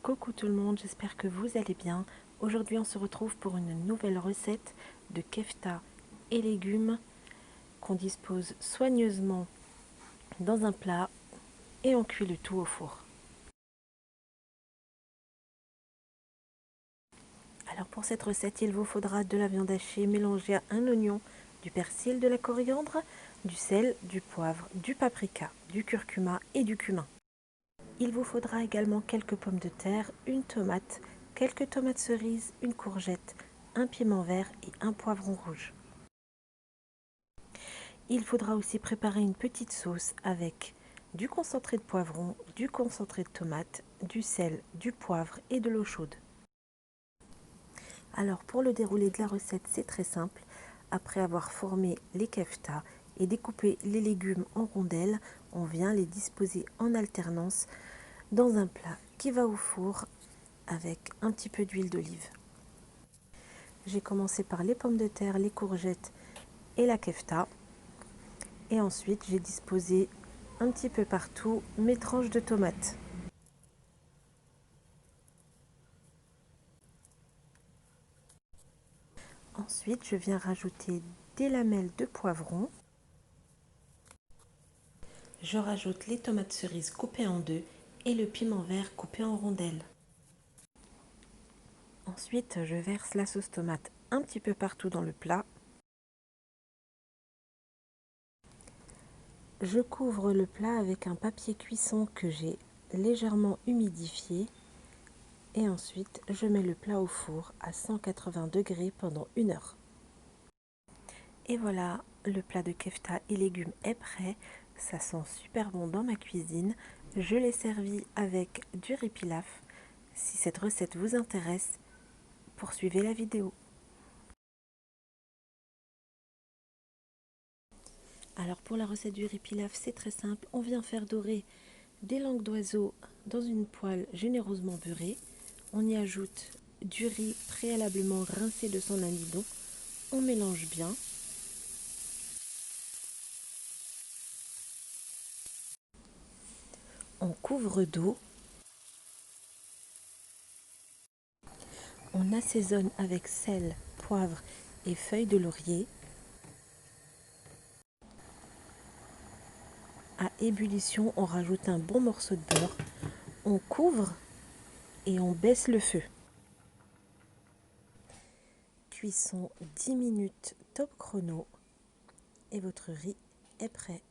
Coucou tout le monde, j'espère que vous allez bien. Aujourd'hui on se retrouve pour une nouvelle recette de kefta et légumes qu'on dispose soigneusement dans un plat et on cuit le tout au four. Alors pour cette recette, il vous faudra de la viande hachée mélangée à un oignon, du persil, de la coriandre, du sel, du poivre, du paprika, du curcuma et du cumin. Il vous faudra également quelques pommes de terre, une tomate, quelques tomates cerises, une courgette, un piment vert et un poivron rouge. Il faudra aussi préparer une petite sauce avec du concentré de poivron, du concentré de tomate, du sel, du poivre et de l'eau chaude. Alors pour le déroulé de la recette, c'est très simple. Après avoir formé les kefta et découpé les légumes en rondelles, on vient les disposer en alternance dans un plat qui va au four avec un petit peu d'huile d'olive. J'ai commencé par les pommes de terre, les courgettes et la kefta. Et ensuite, j'ai disposé un petit peu partout mes tranches de tomates. Ensuite, je viens rajouter des lamelles de poivron. Je rajoute les tomates cerises coupées en deux et le piment vert coupé en rondelles. Ensuite, je verse la sauce tomate un petit peu partout dans le plat. Je couvre le plat avec un papier cuisson que j'ai légèrement humidifié. Et ensuite, je mets le plat au four à 180 degrés pendant 1 heure. Et voilà, le plat de kefta et légumes est prêt. Ça sent super bon dans ma cuisine. Je l'ai servi avec du riz pilaf. Si cette recette vous intéresse, poursuivez la vidéo. Alors pour la recette du riz pilaf, c'est très simple. On vient faire dorer des langues d'oiseau dans une poêle généreusement beurrée. On y ajoute du riz préalablement rincé de son amidon. On mélange bien. On couvre d'eau. On assaisonne avec sel, poivre et feuilles de laurier. À ébullition, on rajoute un bon morceau de beurre. On couvre et on baisse le feu. Cuisson 10 minutes top chrono et votre riz est prêt.